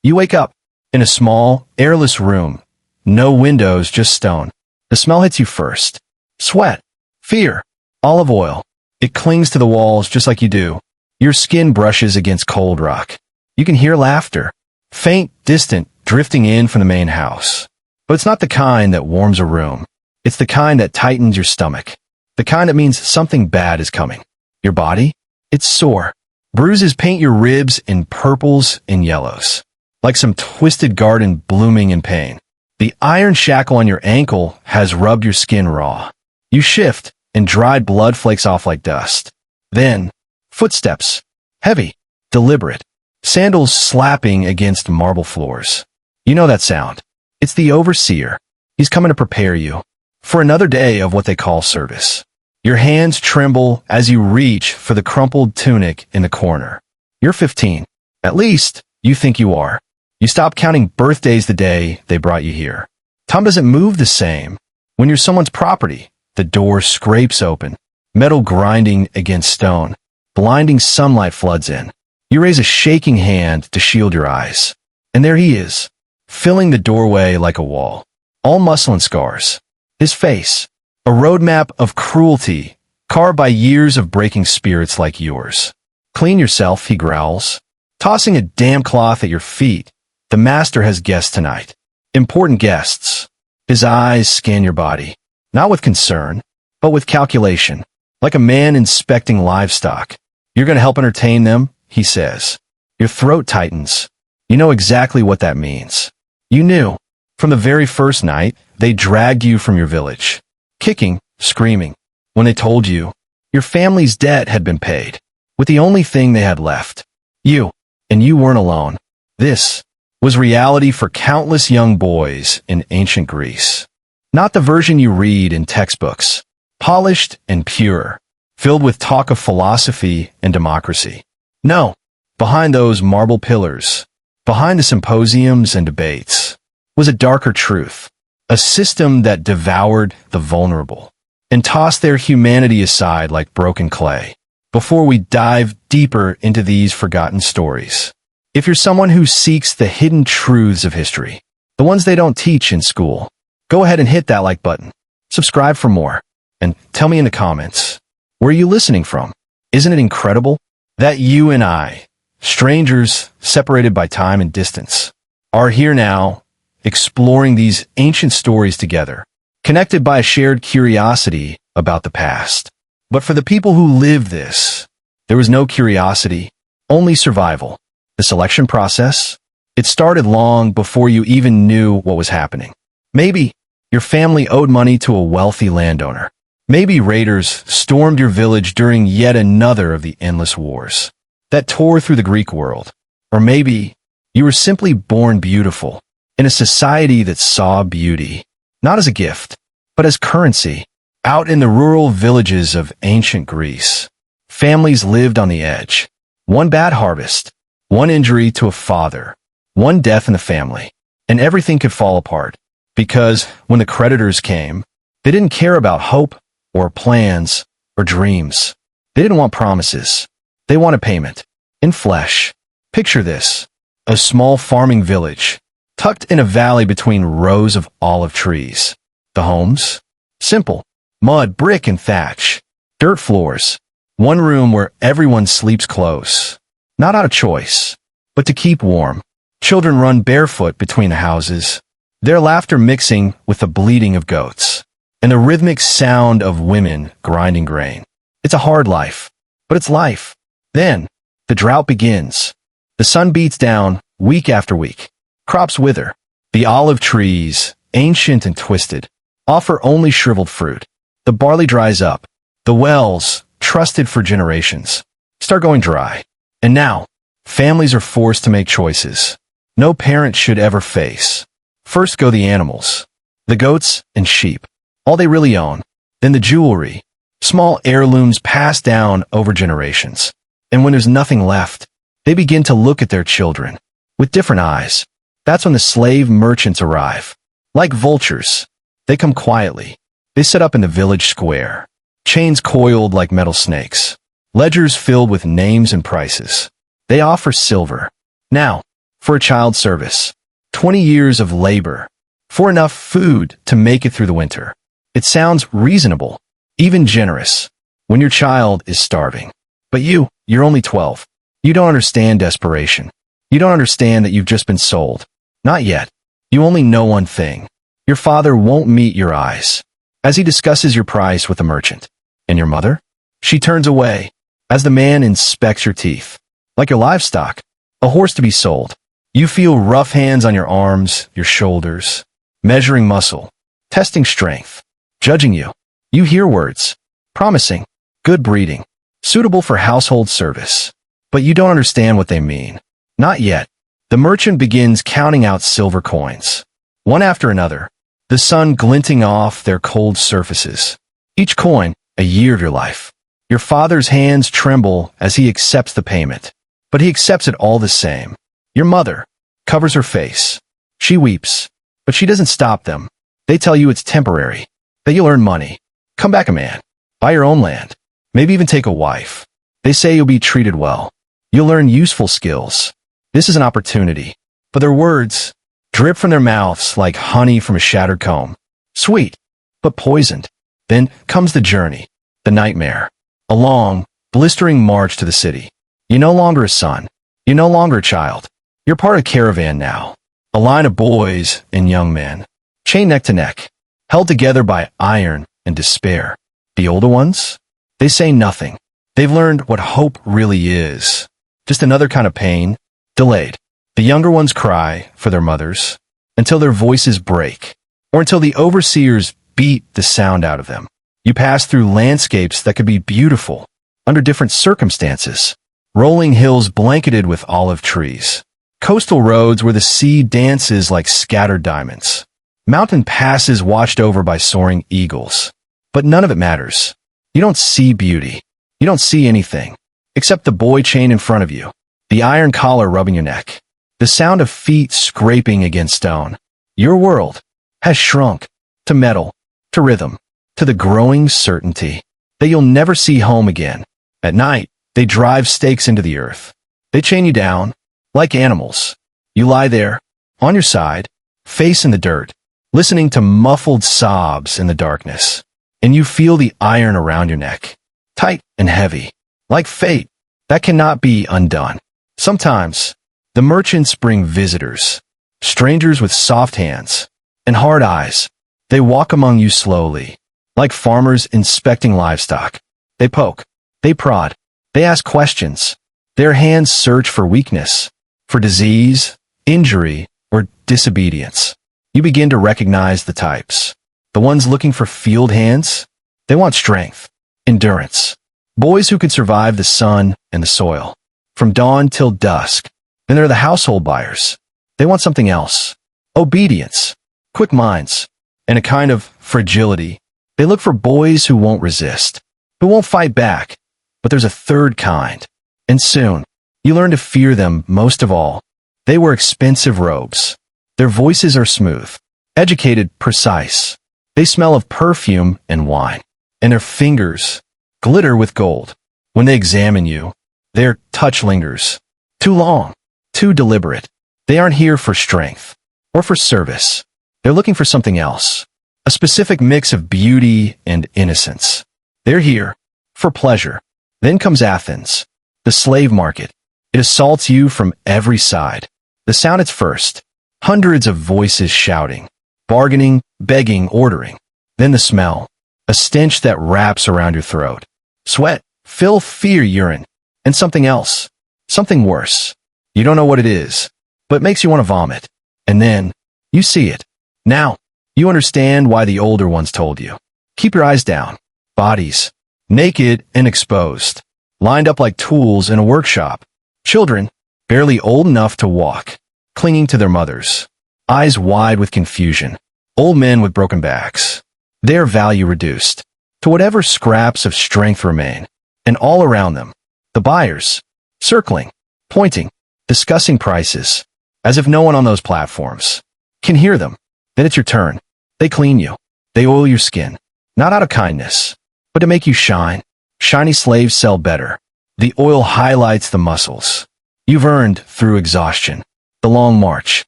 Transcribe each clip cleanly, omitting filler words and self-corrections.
You wake up in a small, airless room. No windows, just stone. The smell hits you first. Sweat. Fear. Olive oil. It clings to the walls just like you do. Your skin brushes against cold rock. You can hear laughter. Faint, distant, drifting in from the main house. But it's not the kind that warms a room. It's the kind that tightens your stomach. The kind that means something bad is coming. Your body? It's sore. Bruises paint your ribs in purples and yellows, like some twisted garden blooming in pain. The iron shackle on your ankle has rubbed your skin raw. You shift, and dried blood flakes off like dust. Then, footsteps. Heavy, deliberate. Sandals slapping against marble floors. You know that sound. It's the overseer. He's coming to prepare you for another day of what they call service. Your hands tremble as you reach for the crumpled tunic in the corner. You're 15. At least, you think you are. You stop counting birthdays the day they brought you here. Time doesn't move the same. When you're someone's property, the door scrapes open, metal grinding against stone. Blinding sunlight floods in. You raise a shaking hand to shield your eyes. And there he is, filling the doorway like a wall. All muscle and scars. His face, a roadmap of cruelty, carved by years of breaking spirits like yours. Clean yourself, he growls, tossing a damp cloth at your feet. The master has guests tonight. Important guests. His eyes scan your body, not with concern, but with calculation, like a man inspecting livestock. You're going to help entertain them, he says. Your throat tightens. You know exactly what that means. You knew. From the very first night, they dragged you from your village. Kicking, screaming. When they told you, your family's debt had been paid. With the only thing they had left. You. And you weren't alone. This was reality for countless young boys in ancient Greece. Not the version you read in textbooks. Polished and pure. Filled with talk of philosophy and democracy. No. Behind those marble pillars, behind the symposiums and debates, was a darker truth. A system that devoured the vulnerable and tossed their humanity aside like broken clay. Before we dive deeper into these forgotten stories, if you're someone who seeks the hidden truths of history, the ones they don't teach in school, go ahead and hit that like button. Subscribe for more. And tell me in the comments, where are you listening from? Isn't it incredible that you and I, strangers separated by time and distance, are here now, exploring these ancient stories together, connected by a shared curiosity about the past. But for the people who lived this, there was no curiosity, only survival. The selection process, it started long before you even knew what was happening. Maybe your family owed money to a wealthy landowner. Maybe raiders stormed your village during yet another of the endless wars that tore through the Greek world. Or maybe you were simply born beautiful in a society that saw beauty, not as a gift, but as currency. Out in the rural villages of ancient Greece, families lived on the edge. One bad harvest, one injury to a father, one death in the family, and everything could fall apart. Because when the creditors came, they didn't care about hope or plans or dreams. They didn't want promises. They wanted payment. In flesh. Picture this. A small farming village, tucked in a valley between rows of olive trees. The homes? Simple. Mud, brick, and thatch. Dirt floors. One room where everyone sleeps close. Not out of choice, but to keep warm. Children run barefoot between the houses, their laughter mixing with the bleating of goats, and the rhythmic sound of women grinding grain. It's a hard life, but it's life. Then, the drought begins. The sun beats down week after week. Crops wither. The olive trees, ancient and twisted, offer only shriveled fruit. The barley dries up. The wells, trusted for generations, start going dry. And now, families are forced to make choices no parent should ever face. First go the animals, the goats and sheep, all they really own. Then the jewelry, small heirlooms passed down over generations. And when there's nothing left, they begin to look at their children with different eyes. That's when the slave merchants arrive. Like vultures, they come quietly. They set up in the village square, chains coiled like metal snakes, ledgers filled with names and prices. They offer silver. Now, for a child's service. 20 years of labor for enough food to make it through the winter. It sounds reasonable, even generous, when your child is starving. But you're only 12. You don't understand desperation. You don't understand that you've just been sold. Not yet. You only know one thing. Your father won't meet your eyes as he discusses your price with the merchant. And your mother? She turns away as the man inspects your teeth. Like your livestock, a horse to be sold. You feel rough hands on your arms, your shoulders, measuring muscle, testing strength, judging you. You hear words, promising, good breeding, suitable for household service. But you don't understand what they mean. Not yet. The merchant begins counting out silver coins, one after another, the sun glinting off their cold surfaces. Each coin, a year of your life. Your father's hands tremble as he accepts the payment, but he accepts it all the same. Your mother covers her face. She weeps, but she doesn't stop them. They tell you it's temporary, that you'll earn money, come back a man, buy your own land, maybe even take a wife. They say you'll be treated well. You'll learn useful skills. This is an opportunity. But their words drip from their mouths like honey from a shattered comb. Sweet, but poisoned. Then comes the journey, the nightmare. A long, blistering march to the city. You're no longer a son. You're no longer a child. You're part of a caravan now. A line of boys and young men, chained neck to neck, held together by iron and despair. The older ones? They say nothing. They've learned what hope really is. Just another kind of pain, delayed. The younger ones cry for their mothers until their voices break, or until the overseers beat the sound out of them. You pass through landscapes that could be beautiful under different circumstances. Rolling hills blanketed with olive trees. Coastal roads where the sea dances like scattered diamonds. Mountain passes watched over by soaring eagles. But none of it matters. You don't see beauty. You don't see anything, except the boy chained in front of you, the iron collar rubbing your neck, the sound of feet scraping against stone. Your world has shrunk to metal, to rhythm, to the growing certainty that you'll never see home again. At night, they drive stakes into the earth. They chain you down, like animals. You lie there, on your side, face in the dirt, listening to muffled sobs in the darkness, and you feel the iron around your neck, tight and heavy, like fate that cannot be undone. Sometimes, the merchants bring visitors, strangers with soft hands and hard eyes. They walk among you slowly, like farmers inspecting livestock. They poke, they prod, they ask questions. Their hands search for weakness, for disease, injury, or disobedience. You begin to recognize the types. The ones looking for field hands, they want strength, endurance. Boys who could survive the sun and the soil, from dawn till dusk. Then there are the household buyers. They want something else. Obedience, quick minds, and a kind of fragility. They look for boys who won't resist, who won't fight back. But there's a third kind. And soon, you learn to fear them most of all. They wear expensive robes. Their voices are smooth, educated, precise. They smell of perfume and wine, and their fingers glitter with gold. When they examine you, their touch lingers. Too long, too deliberate. They aren't here for strength or for service. They're looking for something else, a specific mix of beauty and innocence. They're here for pleasure. Then comes Athens, the slave market. It assaults you from every side. The sound at first, hundreds of voices shouting, bargaining, begging, ordering. Then the smell, a stench that wraps around your throat. Sweat, filth, fear, urine, and something else, something worse. You don't know what it is, but it makes you want to vomit. And then, you see it. Now, you understand why the older ones told you. Keep your eyes down. Bodies, naked and exposed, lined up like tools in a workshop. Children, barely old enough to walk, clinging to their mothers, eyes wide with confusion. Old men with broken backs, their value reduced to whatever scraps of strength remain. And all around them, the buyers, circling, pointing, discussing prices, as if no one on those platforms can hear them. Then it's your turn. They clean you. They oil your skin, not out of kindness, but to make you shine. Shiny slaves sell better. The oil highlights the muscles you've earned through exhaustion. The long march.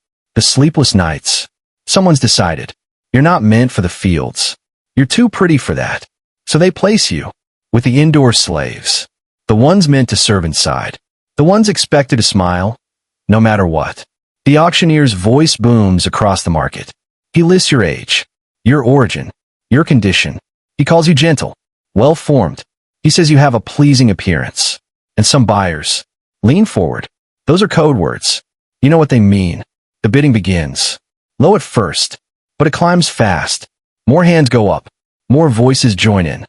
The sleepless nights. Someone's decided. You're not meant for the fields. You're too pretty for that. So they place you with the indoor slaves. The ones meant to serve inside. The ones expected to smile, no matter what. The auctioneer's voice booms across the market. He lists your age, your origin, your condition. He calls you gentle, well-formed. He says you have a pleasing appearance. And some buyers lean forward. Those are code words. You know what they mean. The bidding begins. Low at first, but it climbs fast. More hands go up. More voices join in.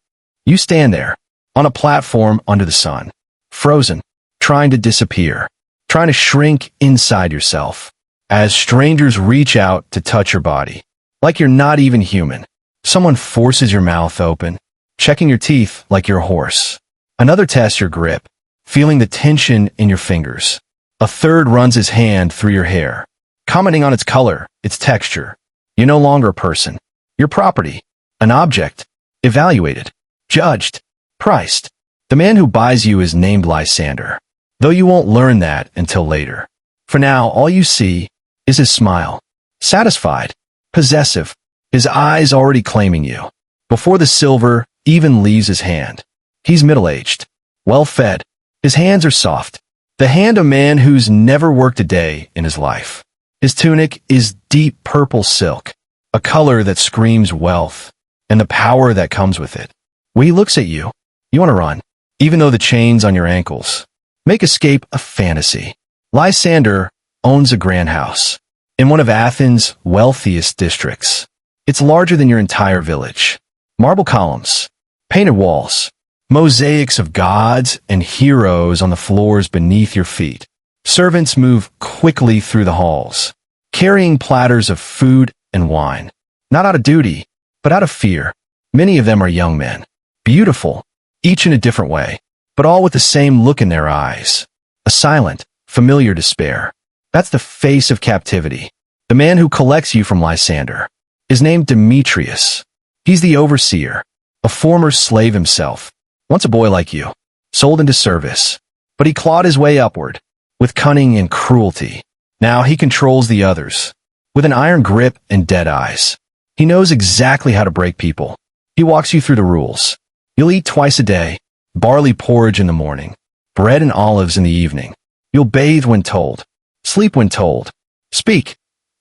You stand there, on a platform under the sun, frozen, trying to disappear, trying to shrink inside yourself, as strangers reach out to touch your body, like you're not even human. Someone forces your mouth open, checking your teeth like you're a horse. Another tests your grip, feeling the tension in your fingers. A third runs his hand through your hair, commenting on its color, its texture. You're no longer a person. You're property, an object, evaluated, judged, priced. The man who buys you is named Lysander, though you won't learn that until later. For now, all you see is his smile, satisfied, possessive, his eyes already claiming you, before the silver even leaves his hand. He's middle-aged, well-fed. His hands are soft, the hand of a man who's never worked a day in his life. His tunic is deep purple silk, a color that screams wealth and the power that comes with it. When he looks at you, you want to run, even though the chains on your ankles make escape a fantasy. Lysander owns a grand house in one of Athens' wealthiest districts. It's larger than your entire village. Marble columns, painted walls, mosaics of gods and heroes on the floors beneath your feet. Servants move quickly through the halls, carrying platters of food and wine, not out of duty, but out of fear. Many of them are young men, beautiful, each in a different way, but all with the same look in their eyes, a silent, familiar despair. That's the face of captivity. The man who collects you from Lysander is named Demetrius. He's the overseer, a former slave himself, once a boy like you, sold into service, but he clawed his way upward, with cunning and cruelty. Now he controls the others, with an iron grip and dead eyes. He knows exactly how to break people. He walks you through the rules. You'll eat twice a day, barley porridge in the morning, bread and olives in the evening. You'll bathe when told, sleep when told, speak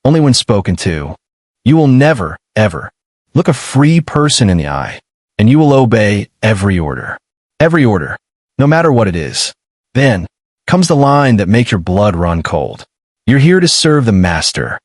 only when spoken to. You will never, ever look a free person in the eye, and you will obey every order. Every order, no matter what it is. Then comes the line that makes your blood run cold. You're here to serve the master,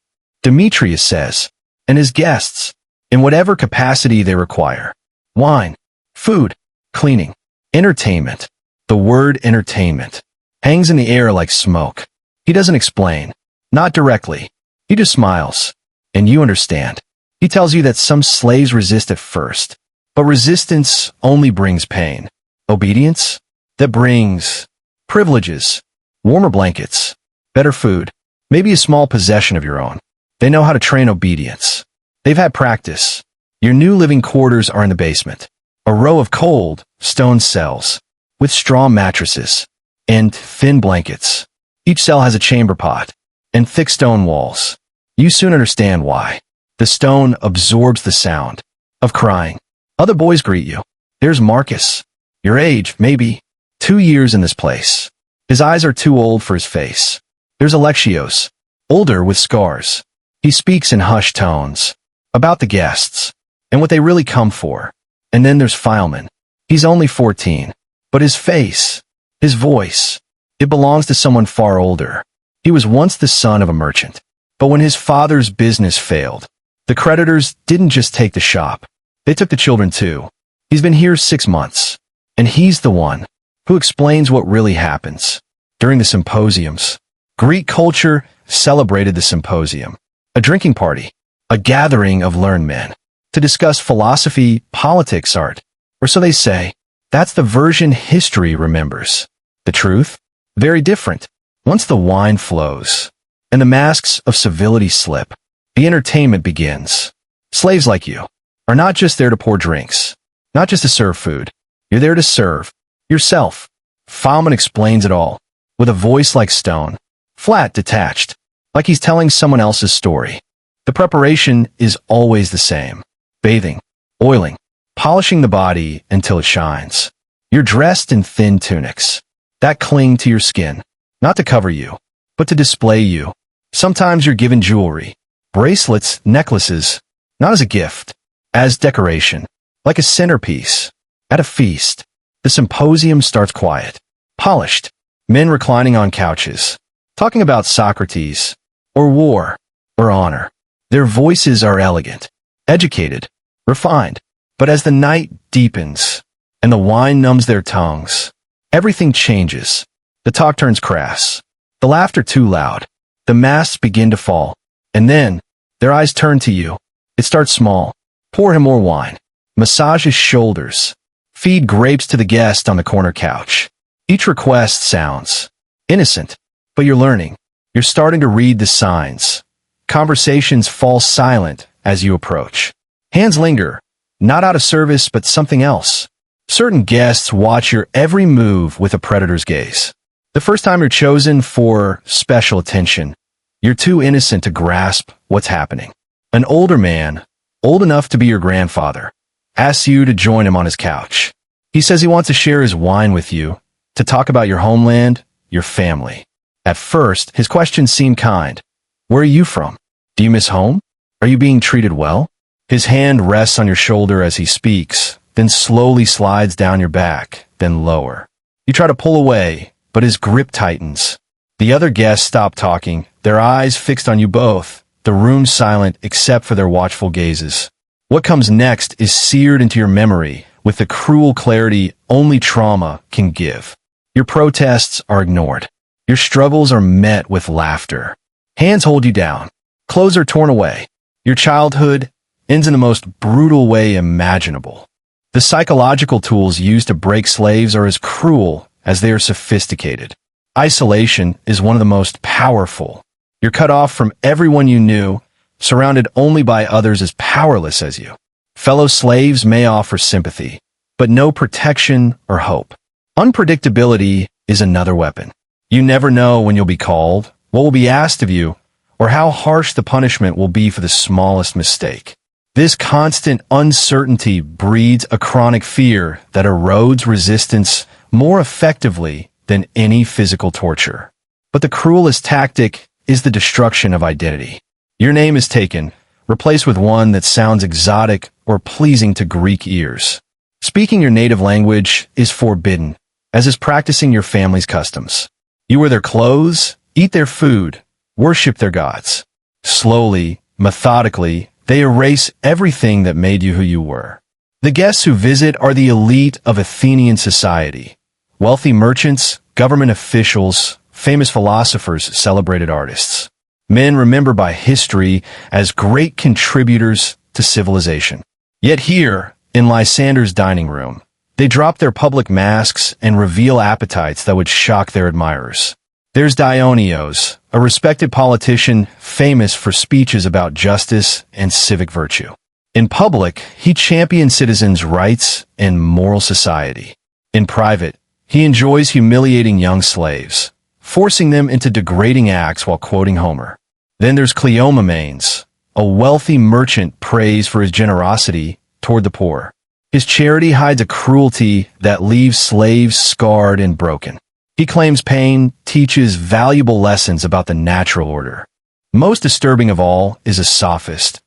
Demetrius says, and his guests, in whatever capacity they require. Wine, food, cleaning, entertainment. The word entertainment hangs in the air like smoke. He doesn't explain, not directly. He just smiles, and you understand. He tells you that some slaves resist at first, but resistance only brings pain. Obedience? That brings privileges, warmer blankets, better food, maybe a small possession of your own. They know how to train obedience. They've had practice. Your new living quarters are in the basement, a row of cold, stone cells, with straw mattresses and thin blankets. Each cell has a chamber pot and thick stone walls. You soon understand why. The stone absorbs the sound of crying. Other boys greet you. There's Marcus, your age, maybe 2 years in this place. His eyes are too old for his face. There's Alexios, older with scars. He speaks in hushed tones about the guests and what they really come for. And then there's Philemon. He's only 14, but his face, his voice, it belongs to someone far older. He was once the son of a merchant, but when his father's business failed, the creditors didn't just take the shop. They took the children too. He's been here 6 months, and he's the one who explains what really happens during the symposiums. Greek culture celebrated the symposium, a drinking party, a gathering of learned men to discuss philosophy, politics, art, or so they say. That's the version history remembers. The truth? Very different. Once the wine flows and the masks of civility slip, the entertainment begins. Slaves like you are not just there to pour drinks, not just to serve food. You're there to serve yourself. Philemon explains it all, with a voice like stone, flat, detached, like he's telling someone else's story. The preparation is always the same. Bathing, oiling, polishing the body until it shines. You're dressed in thin tunics that cling to your skin, not to cover you, but to display you. Sometimes you're given jewelry, bracelets, necklaces, not as a gift, as decoration, like a centerpiece. At a feast, the symposium starts quiet, polished, men reclining on couches, talking about Socrates, or war, or honor. Their voices are elegant, educated, refined. But as the night deepens, and the wine numbs their tongues, everything changes. The talk turns crass, the laughter too loud, the masks begin to fall, and then, their eyes turn to you. It starts small. Pour him more wine. Massage his shoulders. Feed grapes to the guest on the corner couch. Each request sounds innocent, but you're learning. You're starting to read the signs. Conversations fall silent as you approach. Hands linger, not out of service, but something else. Certain guests watch your every move with a predator's gaze. The first time you're chosen for special attention, you're too innocent to grasp what's happening. An older man, old enough to be your grandfather, asks you to join him on his couch. He says he wants to share his wine with you, to talk about your homeland, your family. At first, his questions seem kind. Where are you from? Do you miss home? Are you being treated well? His hand rests on your shoulder as he speaks, then slowly slides down your back, then lower. You try to pull away, but his grip tightens. The other guests stop talking, their eyes fixed on you both, the room silent except for their watchful gazes. What comes next is seared into your memory with the cruel clarity only trauma can give. Your protests are ignored. Your struggles are met with laughter. Hands hold you down. Clothes are torn away. Your childhood ends in the most brutal way imaginable. The psychological tools used to break slaves are as cruel as they are sophisticated. Isolation is one of the most powerful. You're cut off from everyone you knew, surrounded only by others as powerless as you. Fellow slaves may offer sympathy, but no protection or hope. Unpredictability is another weapon. You never know when you'll be called, what will be asked of you, or how harsh the punishment will be for the smallest mistake. This constant uncertainty breeds a chronic fear that erodes resistance more effectively than any physical torture. But the cruelest tactic is the destruction of identity. Your name is taken, replaced with one that sounds exotic or pleasing to Greek ears. Speaking your native language is forbidden, as is practicing your family's customs. You wear their clothes, eat their food, worship their gods. Slowly, methodically, they erase everything that made you who you were. The guests who visit are the elite of Athenian society. Wealthy merchants, government officials, famous philosophers, celebrated artists. Men remembered by history as great contributors to civilization. Yet here, in Lysander's dining room, they drop their public masks and reveal appetites that would shock their admirers. There's Dionysios, a respected politician famous for speeches about justice and civic virtue. In public, he championed citizens' rights and moral society. In private, he enjoys humiliating young slaves, forcing them into degrading acts while quoting Homer. Then there's Cleomenes, a wealthy merchant praised for his generosity toward the poor. His charity hides a cruelty that leaves slaves scarred and broken. He claims pain teaches valuable lessons about the natural order. Most disturbing of all is a sophist,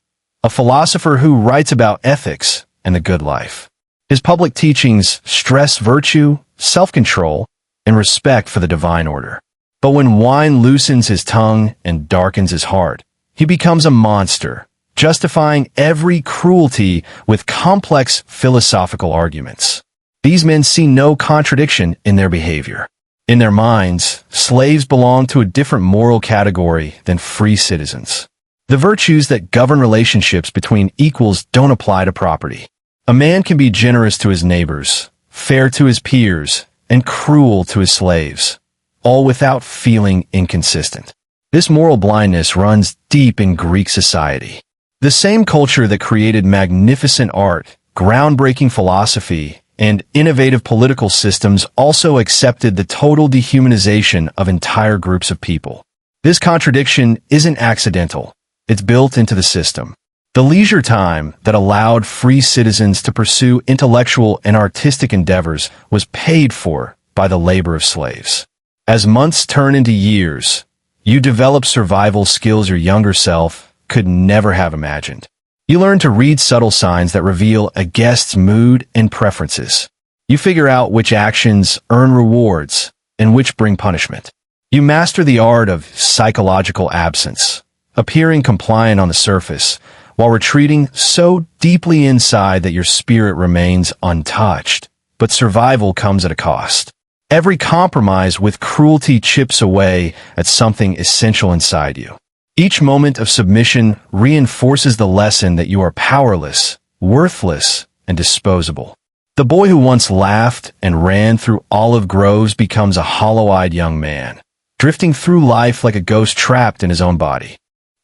a philosopher who writes about ethics and the good life. His public teachings stress virtue, self-control, and respect for the divine order. But when wine loosens his tongue and darkens his heart, he becomes a monster, justifying every cruelty with complex philosophical arguments. These men see no contradiction in their behavior. In their minds, slaves belong to a different moral category than free citizens. The virtues that govern relationships between equals don't apply to property. A man can be generous to his neighbors, fair to his peers, and cruel to his slaves, all without feeling inconsistent. This moral blindness runs deep in Greek society. The same culture that created magnificent art, groundbreaking philosophy, and innovative political systems also accepted the total dehumanization of entire groups of people. This contradiction isn't accidental. It's built into the system. The leisure time that allowed free citizens to pursue intellectual and artistic endeavors was paid for by the labor of slaves. As months turn into years, you develop survival skills your younger self could never have imagined. You learn to read subtle signs that reveal a guest's mood and preferences. You figure out which actions earn rewards and which bring punishment. You master the art of psychological absence, appearing compliant on the surface, while retreating so deeply inside that your spirit remains untouched. But survival comes at a cost. Every compromise with cruelty chips away at something essential inside you. Each moment of submission reinforces the lesson that you are powerless, worthless, and disposable. The boy who once laughed and ran through olive groves becomes a hollow-eyed young man, drifting through life like a ghost trapped in his own body.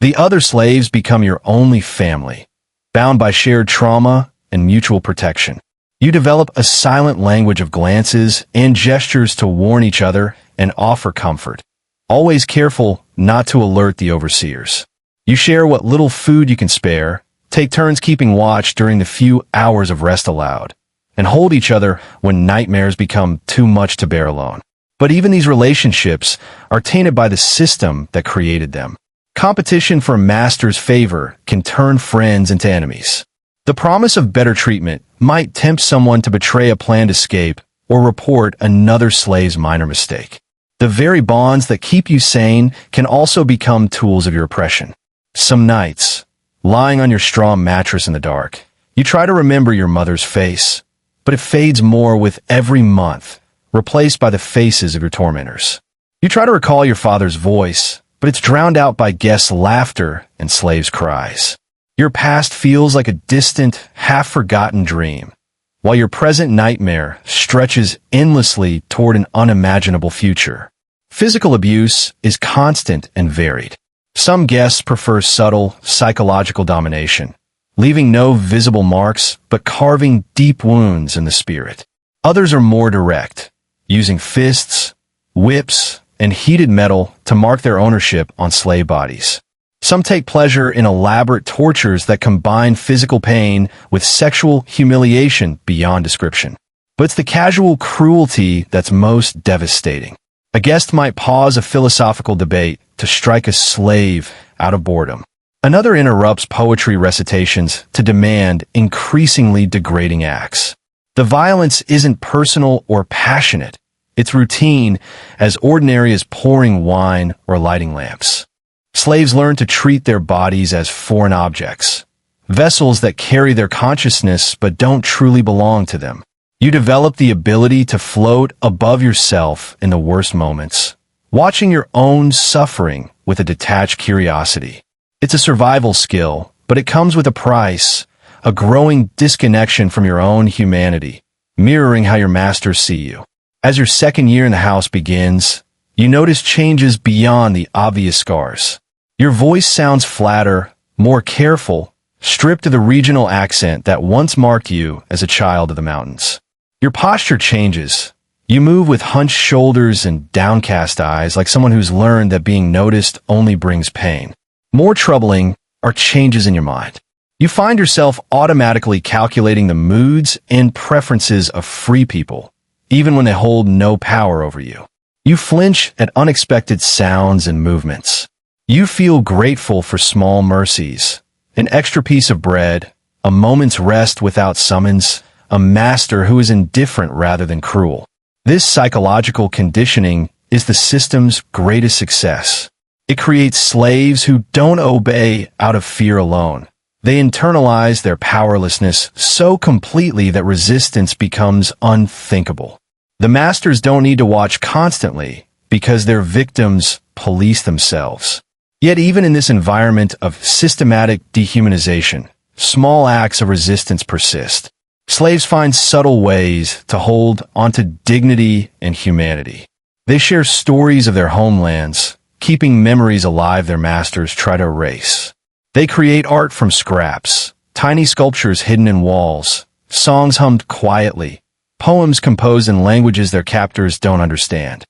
The other slaves become your only family, bound by shared trauma and mutual protection. You develop a silent language of glances and gestures to warn each other and offer comfort, always careful not to alert the overseers. You share what little food you can spare, take turns keeping watch during the few hours of rest allowed, and hold each other when nightmares become too much to bear alone. But even these relationships are tainted by the system that created them. Competition for a master's favor can turn friends into enemies. The promise of better treatment might tempt someone to betray a planned escape or report another slave's minor mistake. The very bonds that keep you sane can also become tools of your oppression. Some nights, lying on your straw mattress in the dark, you try to remember your mother's face, but it fades more with every month, replaced by the faces of your tormentors. You try to recall your father's voice, but it's drowned out by guests' laughter and slaves' cries. Your past feels like a distant, half-forgotten dream, while your present nightmare stretches endlessly toward an unimaginable future. Physical abuse is constant and varied. Some guests prefer subtle, psychological domination, leaving no visible marks but carving deep wounds in the spirit. Others are more direct, using fists, whips, and heated metal to mark their ownership on slave bodies. Some take pleasure in elaborate tortures that combine physical pain with sexual humiliation beyond description. But it's the casual cruelty that's most devastating. A guest might pause a philosophical debate to strike a slave out of boredom. Another interrupts poetry recitations to demand increasingly degrading acts. The violence isn't personal or passionate. It's routine, as ordinary as pouring wine or lighting lamps. Slaves learn to treat their bodies as foreign objects, vessels that carry their consciousness but don't truly belong to them. You develop the ability to float above yourself in the worst moments, watching your own suffering with a detached curiosity. It's a survival skill, but it comes with a price, a growing disconnection from your own humanity, mirroring how your masters see you. As your second year in the house begins, you notice changes beyond the obvious scars. Your voice sounds flatter, more careful, stripped of the regional accent that once marked you as a child of the mountains. Your posture changes. You move with hunched shoulders and downcast eyes like someone who's learned that being noticed only brings pain. More troubling are changes in your mind. You find yourself automatically calculating the moods and preferences of free people, even when they hold no power over you. You flinch at unexpected sounds and movements. You feel grateful for small mercies, an extra piece of bread, a moment's rest without summons, a master who is indifferent rather than cruel. This psychological conditioning is the system's greatest success. It creates slaves who don't obey out of fear alone. They internalize their powerlessness so completely that resistance becomes unthinkable. The masters don't need to watch constantly because their victims police themselves. Yet even in this environment of systematic dehumanization, small acts of resistance persist. Slaves find subtle ways to hold onto dignity and humanity. They share stories of their homelands, keeping memories alive their masters try to erase. They create art from scraps, tiny sculptures hidden in walls, songs hummed quietly, poems composed in languages their captors don't understand.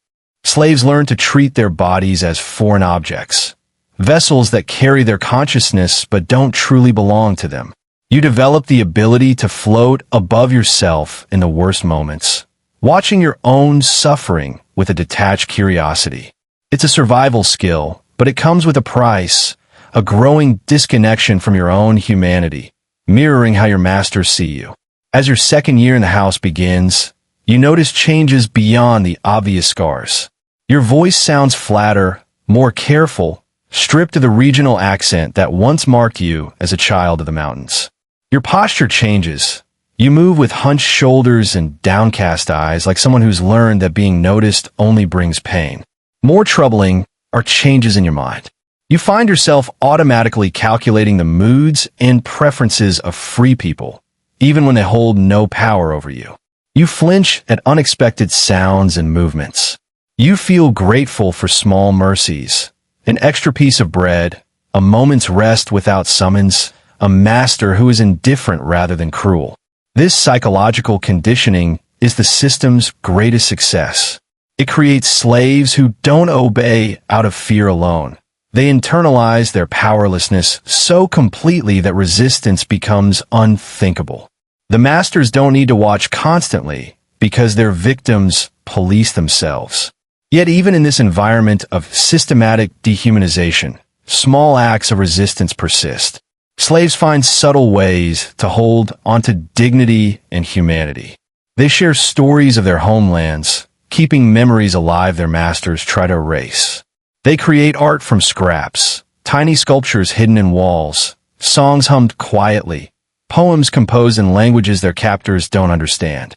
Slaves learn to treat their bodies as foreign objects, vessels that carry their consciousness but don't truly belong to them. You develop the ability to float above yourself in the worst moments, watching your own suffering with a detached curiosity. It's a survival skill, but it comes with a price, a growing disconnection from your own humanity, mirroring how your masters see you. As your second year in the house begins, you notice changes beyond the obvious scars. Your voice sounds flatter, more careful, stripped of the regional accent that once marked you as a child of the mountains. Your posture changes. You move with hunched shoulders and downcast eyes like someone who's learned that being noticed only brings pain. More troubling are changes in your mind. You find yourself automatically calculating the moods and preferences of free people, even when they hold no power over you. You flinch at unexpected sounds and movements. You feel grateful for small mercies, an extra piece of bread, a moment's rest without summons, a master who is indifferent rather than cruel. This psychological conditioning is the system's greatest success. It creates slaves who don't obey out of fear alone. They internalize their powerlessness so completely that resistance becomes unthinkable. The masters don't need to watch constantly because their victims police themselves. Yet even in this environment of systematic dehumanization, small acts of resistance persist. Slaves find subtle ways to hold onto dignity and humanity. They share stories of their homelands, keeping memories alive their masters try to erase. They create art from scraps, tiny sculptures hidden in walls, songs hummed quietly, poems composed in languages their captors don't understand.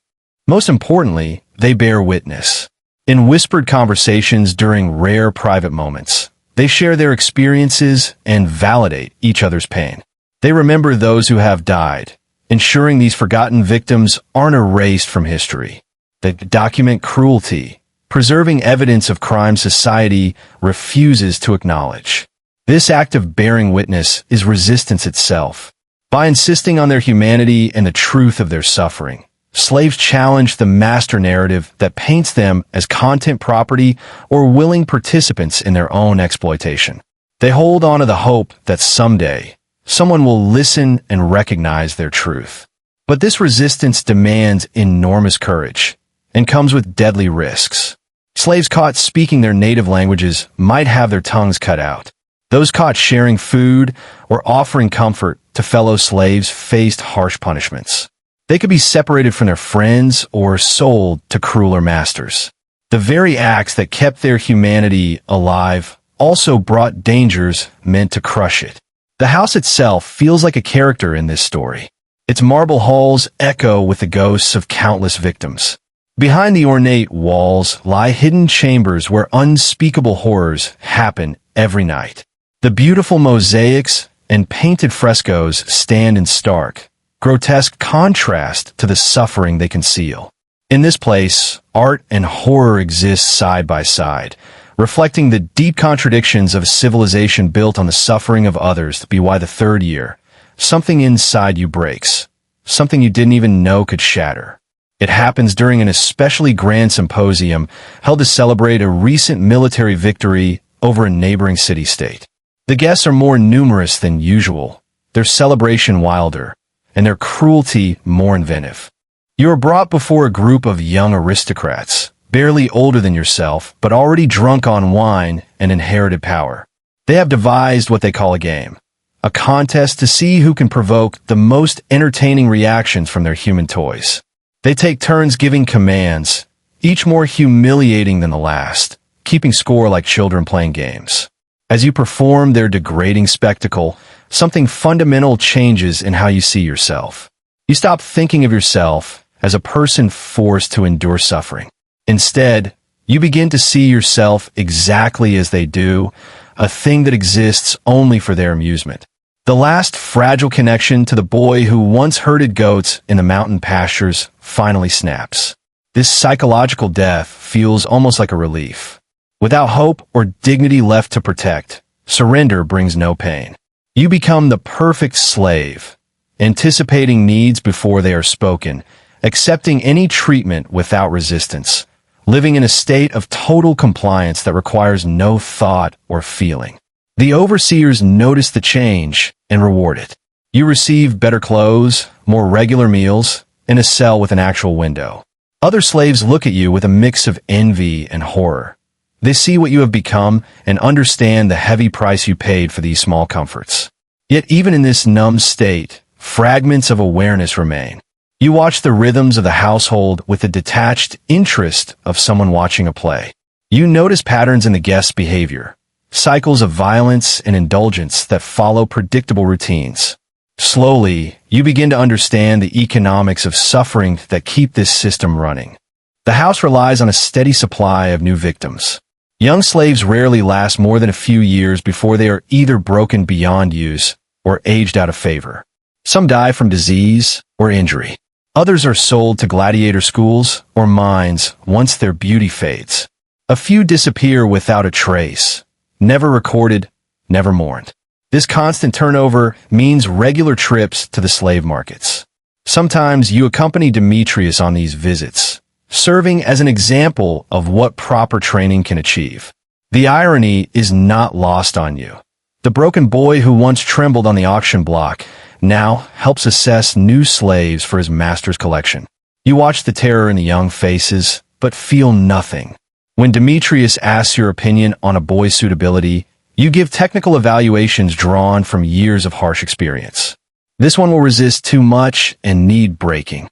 Most importantly, they bear witness. In whispered conversations during rare private moments, they share their experiences and validate each other's pain. They remember those who have died, ensuring these forgotten victims aren't erased from history. They document cruelty, preserving evidence of crime society refuses to acknowledge. This act of bearing witness is resistance itself. By insisting on their humanity and the truth of their suffering, slaves challenge the master narrative that paints them as content property or willing participants in their own exploitation. They hold on to the hope that someday, someone will listen and recognize their truth. But this resistance demands enormous courage and comes with deadly risks. Slaves caught speaking their native languages might have their tongues cut out. Those caught sharing food or offering comfort to fellow slaves faced harsh punishments. They could be separated from their friends or sold to crueler masters. The very acts that kept their humanity alive also brought dangers meant to crush it. The house itself feels like a character in this story. Its marble halls echo with the ghosts of countless victims. Behind the ornate walls lie hidden chambers where unspeakable horrors happen every night. The beautiful mosaics and painted frescoes stand in stark, grotesque contrast to the suffering they conceal. In this place, art and horror exist side by side, reflecting the deep contradictions of a civilization built on the suffering of others. By the third year, something inside you breaks, something you didn't even know could shatter. It happens during an especially grand symposium held to celebrate a recent military victory over a neighboring city-state. The guests are more numerous than usual, their celebration wilder, and their cruelty more inventive. You are brought before a group of young aristocrats, barely older than yourself, but already drunk on wine and inherited power. They have devised what they call a game, a contest to see who can provoke the most entertaining reactions from their human toys. They take turns giving commands, each more humiliating than the last, keeping score like children playing games. As you perform their degrading spectacle, something fundamental changes in how you see yourself. You stop thinking of yourself as a person forced to endure suffering. Instead, you begin to see yourself exactly as they do, a thing that exists only for their amusement. The last fragile connection to the boy who once herded goats in the mountain pastures finally snaps. This psychological death feels almost like a relief. Without hope or dignity left to protect, surrender brings no pain. You become the perfect slave, anticipating needs before they are spoken, accepting any treatment without resistance, living in a state of total compliance that requires no thought or feeling. The overseers notice the change and reward it. You receive better clothes, more regular meals, and a cell with an actual window. Other slaves look at you with a mix of envy and horror. They see what you have become and understand the heavy price you paid for these small comforts. Yet even in this numb state, fragments of awareness remain. You watch the rhythms of the household with the detached interest of someone watching a play. You notice patterns in the guest's behavior, cycles of violence and indulgence that follow predictable routines. Slowly, you begin to understand the economics of suffering that keep this system running. The house relies on a steady supply of new victims. Young slaves rarely last more than a few years before they are either broken beyond use or aged out of favor. Some die from disease or injury. Others are sold to gladiator schools or mines once their beauty fades. A few disappear without a trace, never recorded, never mourned. This constant turnover means regular trips to the slave markets. Sometimes you accompany Demetrius on these visits, serving as an example of what proper training can achieve. The irony is not lost on you. The broken boy who once trembled on the auction block now helps assess new slaves for his master's collection. You watch the terror in the young faces, but feel nothing. When Demetrius asks your opinion on a boy's suitability, you give technical evaluations drawn from years of harsh experience. This one will resist too much and need breaking.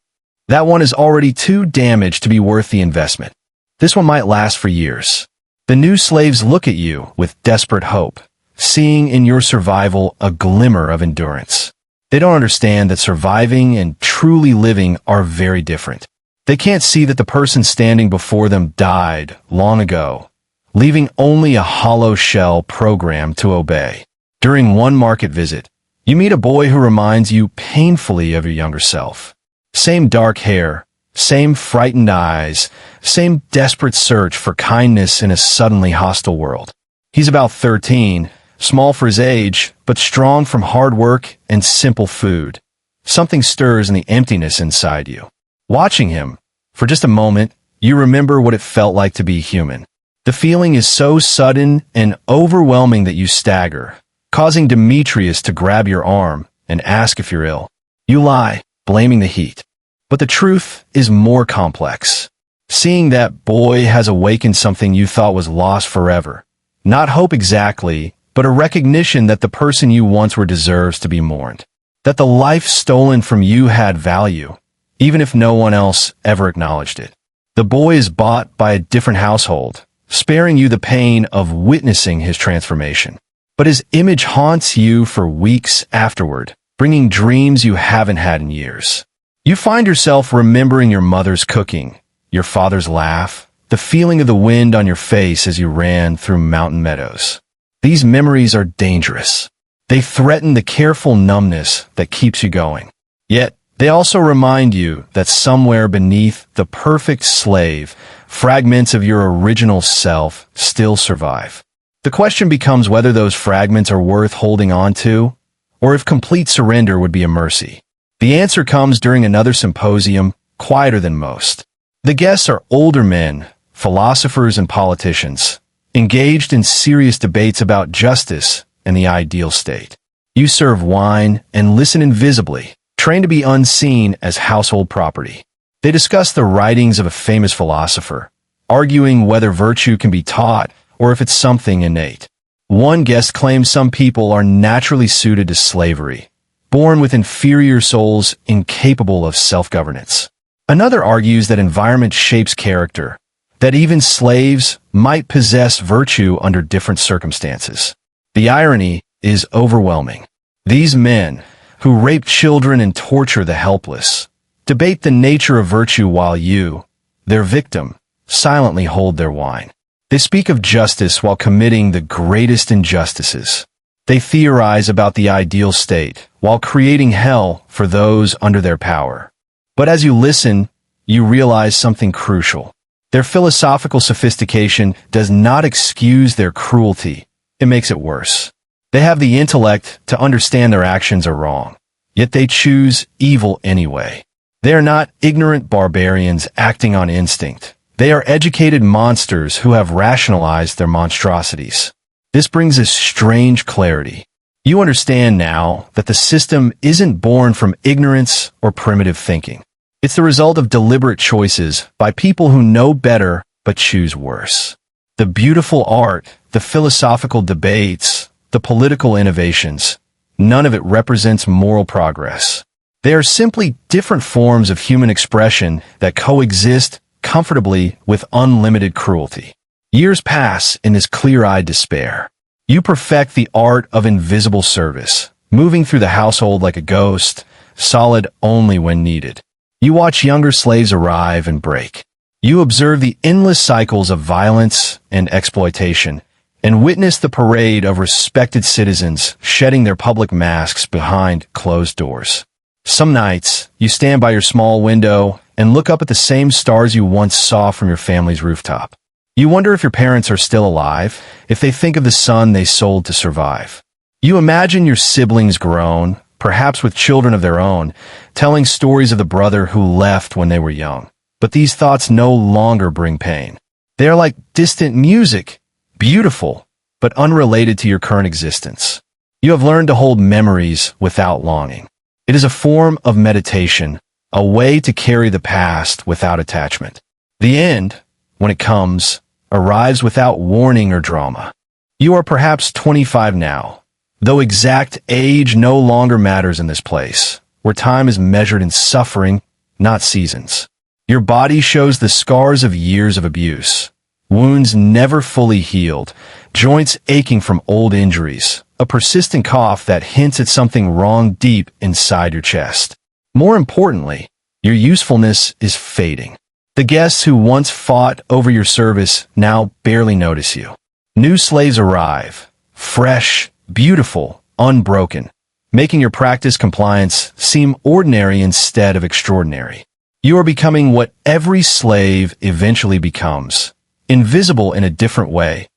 That one is already too damaged to be worth the investment. This one might last for years. The new slaves look at you with desperate hope, seeing in your survival a glimmer of endurance. They don't understand that surviving and truly living are very different. They can't see that the person standing before them died long ago, leaving only a hollow shell programmed to obey. During one market visit, you meet a boy who reminds you painfully of your younger self. Same dark hair, same frightened eyes, same desperate search for kindness in a suddenly hostile world. He's about 13, small for his age, but strong from hard work and simple food. Something stirs in the emptiness inside you. Watching him, for just a moment, you remember what it felt like to be human. The feeling is so sudden and overwhelming that you stagger, causing Demetrius to grab your arm and ask if you're ill. You lie, blaming the heat. But the truth is more complex. Seeing that boy has awakened something you thought was lost forever. Not hope exactly, but a recognition that the person you once were deserves to be mourned. That the life stolen from you had value, even if no one else ever acknowledged it. The boy is bought by a different household, sparing you the pain of witnessing his transformation. But his image haunts you for weeks afterward, bringing dreams you haven't had in years. You find yourself remembering your mother's cooking, your father's laugh, the feeling of the wind on your face as you ran through mountain meadows. These memories are dangerous. They threaten the careful numbness that keeps you going. Yet, they also remind you that somewhere beneath the perfect slave, fragments of your original self still survive. The question becomes whether those fragments are worth holding on to, or if complete surrender would be a mercy. The answer comes during another symposium, quieter than most. The guests are older men, philosophers and politicians, engaged in serious debates about justice and the ideal state. You serve wine and listen invisibly, trained to be unseen as household property. They discuss the writings of a famous philosopher, arguing whether virtue can be taught or if it's something innate. One guest claims some people are naturally suited to slavery, born with inferior souls incapable of self-governance. Another argues that environment shapes character, that even slaves might possess virtue under different circumstances. The irony is overwhelming. These men, who rape children and torture the helpless, debate the nature of virtue while you, their victim, silently hold their wine. They speak of justice while committing the greatest injustices. They theorize about the ideal state while creating hell for those under their power. But as you listen, you realize something crucial. Their philosophical sophistication does not excuse their cruelty. It makes it worse. They have the intellect to understand their actions are wrong, yet they choose evil anyway. They are not ignorant barbarians acting on instinct. They are educated monsters who have rationalized their monstrosities. This brings us strange clarity. You understand now that the system isn't born from ignorance or primitive thinking. It's the result of deliberate choices by people who know better but choose worse. The beautiful art, the philosophical debates, the political innovations, none of it represents moral progress. They are simply different forms of human expression that coexist comfortably with unlimited cruelty. Years pass in this clear-eyed despair. You perfect the art of invisible service, moving through the household like a ghost, solid only when needed. You watch younger slaves arrive and break. You observe the endless cycles of violence and exploitation, and witness the parade of respected citizens shedding their public masks behind closed doors. Some nights, you stand by your small window and look up at the same stars you once saw from your family's rooftop. You wonder if your parents are still alive, if they think of the son they sold to survive. You imagine your siblings grown, perhaps with children of their own, telling stories of the brother who left when they were young. But these thoughts no longer bring pain. They are like distant music, beautiful, but unrelated to your current existence. You have learned to hold memories without longing. It is a form of meditation, a way to carry the past without attachment. The end, when it comes, arrives without warning or drama. You are perhaps 25 now, though exact age no longer matters in this place, where time is measured in suffering, not seasons. Your body shows the scars of years of abuse, wounds never fully healed, joints aching from old injuries, a persistent cough that hints at something wrong deep inside your chest. More importantly, your usefulness is fading. The guests who once fought over your service now barely notice you. New slaves arrive, fresh, beautiful, unbroken, making your practice compliance seem ordinary instead of extraordinary. You are becoming what every slave eventually becomes, invisible in a different way,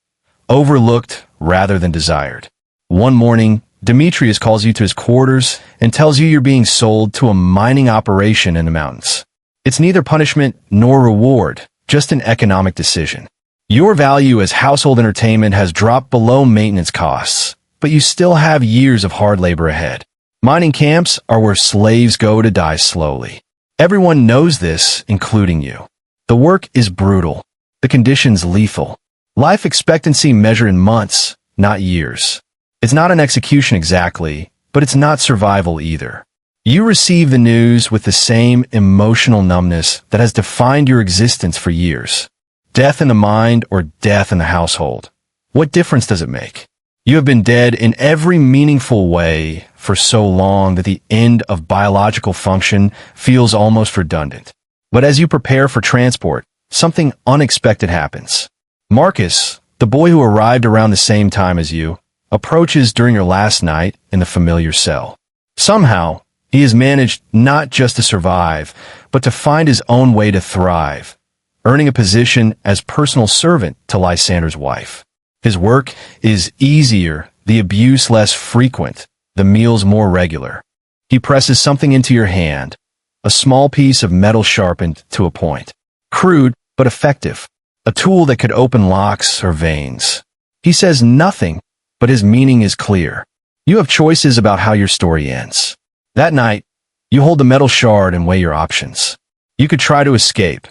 overlooked rather than desired. One morning, Demetrius calls you to his quarters and tells you you're being sold to a mining operation in the mountains. It's neither punishment nor reward, just an economic decision. Your value as household entertainment has dropped below maintenance costs, but you still have years of hard labor ahead. Mining camps are where slaves go to die slowly. Everyone knows this, including you. The work is brutal. The conditions lethal. Life expectancy measured in months, not years. It's not an execution exactly, but it's not survival either. You receive the news with the same emotional numbness that has defined your existence for years. Death in the mind or death in the household. What difference does it make? You have been dead in every meaningful way for so long that the end of biological function feels almost redundant. But as you prepare for transport, something unexpected happens. Marcus, the boy who arrived around the same time as you, approaches during your last night in the familiar cell. Somehow, he has managed not just to survive, but to find his own way to thrive, earning a position as personal servant to Lysander's wife. His work is easier, the abuse less frequent, the meals more regular. He presses something into your hand, a small piece of metal sharpened to a point. Crude, but effective. A tool that could open locks or veins. He says nothing, but his meaning is clear. You have choices about how your story ends. That night, you hold the metal shard and weigh your options. You could try to escape,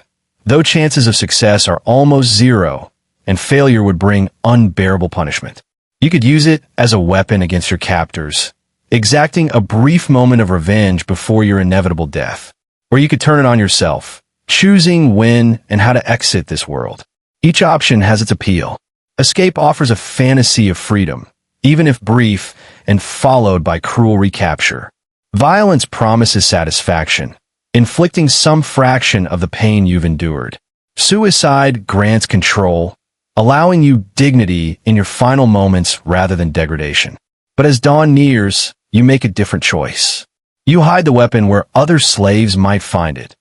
though chances of success are almost zero, and failure would bring unbearable punishment. You could use it as a weapon against your captors, exacting a brief moment of revenge before your inevitable death. Or you could turn it on yourself, choosing when and how to exit this world. Each option has its appeal. Escape offers a fantasy of freedom, even if brief and followed by cruel recapture. Violence promises satisfaction, inflicting some fraction of the pain you've endured. Suicide grants control, allowing you dignity in your final moments rather than degradation. But as dawn nears, you make a different choice. You hide the weapon where other slaves might find it,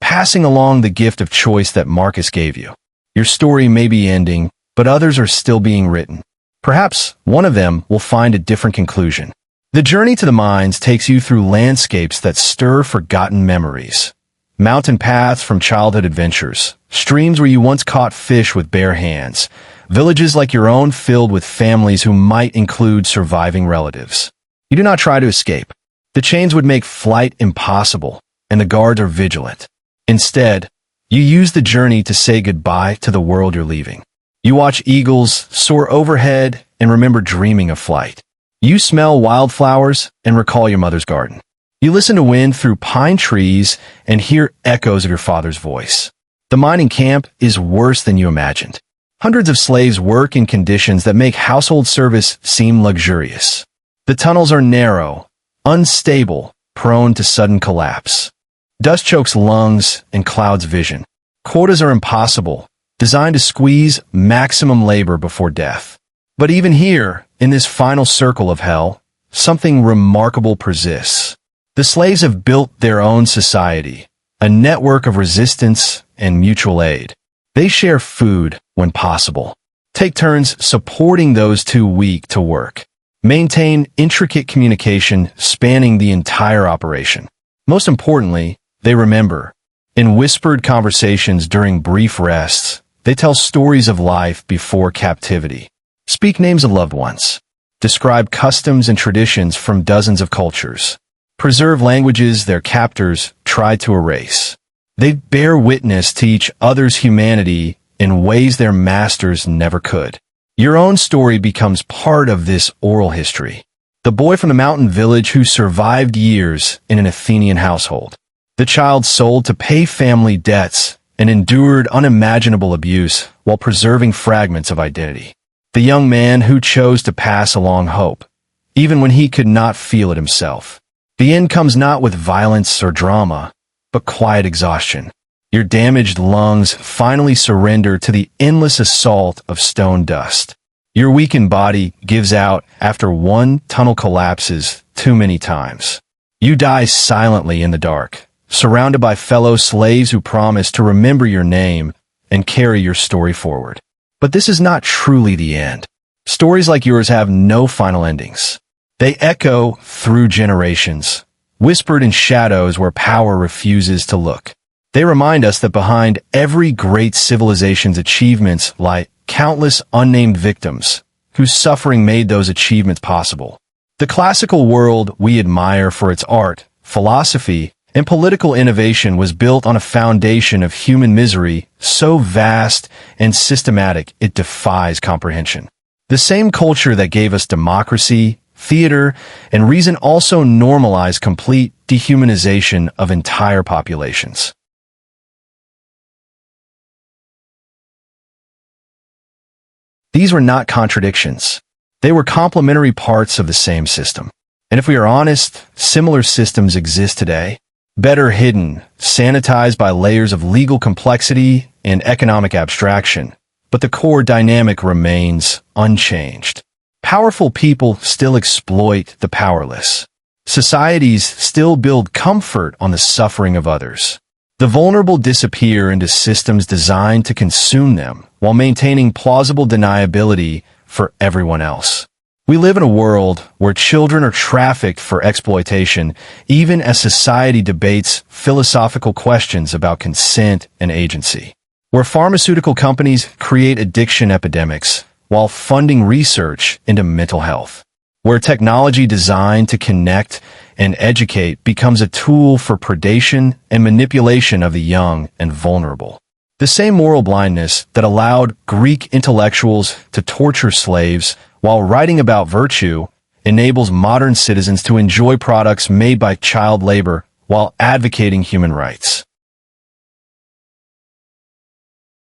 passing along the gift of choice that Marcus gave you. Your story may be ending, but others are still being written. Perhaps one of them will find a different conclusion. The journey to the mines takes you through landscapes that stir forgotten memories. mountain paths from childhood adventures, streams where you once caught fish with bare hands, villages like your own filled with families who might include surviving relatives. You do not try to escape. The chains would make flight impossible, and the guards are vigilant. Instead, you use the journey to say goodbye to the world you're leaving. You watch eagles soar overhead and remember dreaming of flight. You smell wildflowers and recall your mother's garden. You listen to wind through pine trees and hear echoes of your father's voice. The mining camp is worse than you imagined. Hundreds of slaves work in conditions that make household service seem luxurious. The tunnels are narrow, unstable, prone to sudden collapse. Dust chokes lungs and clouds vision. Quotas are impossible, designed to squeeze maximum labor before death. But even here, in this final circle of hell, something remarkable persists. The slaves have built their own society, a network of resistance and mutual aid. They share food when possible, take turns supporting those too weak to work, maintain intricate communication spanning the entire operation. Most importantly, they remember. In whispered conversations during brief rests, they tell stories of life before captivity, speak names of loved ones, describe customs and traditions from dozens of cultures, preserve languages their captors tried to erase. They bear witness to each other's humanity in ways their masters never could. Your own story becomes part of this oral history. The boy from the mountain village who survived years in an Athenian household. The child sold to pay family debts and endured unimaginable abuse while preserving fragments of identity. The young man who chose to pass along hope, even when he could not feel it himself. The end comes not with violence or drama, but quiet exhaustion. Your damaged lungs finally surrender to the endless assault of stone dust. Your weakened body gives out after one tunnel collapses too many times. You die silently in the dark, surrounded by fellow slaves who promise to remember your name and carry your story forward. But this is not truly the end. Stories like yours have no final endings. They echo through generations, whispered in shadows where power refuses to look. They remind us that behind every great civilization's achievements lie countless unnamed victims whose suffering made those achievements possible. The classical world we admire for its art, philosophy, and political innovation was built on a foundation of human misery so vast and systematic it defies comprehension. The same culture that gave us democracy, theater, and reason also normalized complete dehumanization of entire populations. These were not contradictions. They were complementary parts of the same system. And if we are honest, similar systems exist today, better hidden, sanitized by layers of legal complexity and economic abstraction, but the core dynamic remains unchanged. Powerful people still exploit the powerless. Societies still build comfort on the suffering of others. The vulnerable disappear into systems designed to consume them while maintaining plausible deniability for everyone else. We live in a world where children are trafficked for exploitation, even as society debates philosophical questions about consent and agency. Where pharmaceutical companies create addiction epidemics while funding research into mental health. Where technology designed to connect and educate becomes a tool for predation and manipulation of the young and vulnerable. The same moral blindness that allowed Greek intellectuals to torture slaves while writing about virtue enables modern citizens to enjoy products made by child labor while advocating human rights.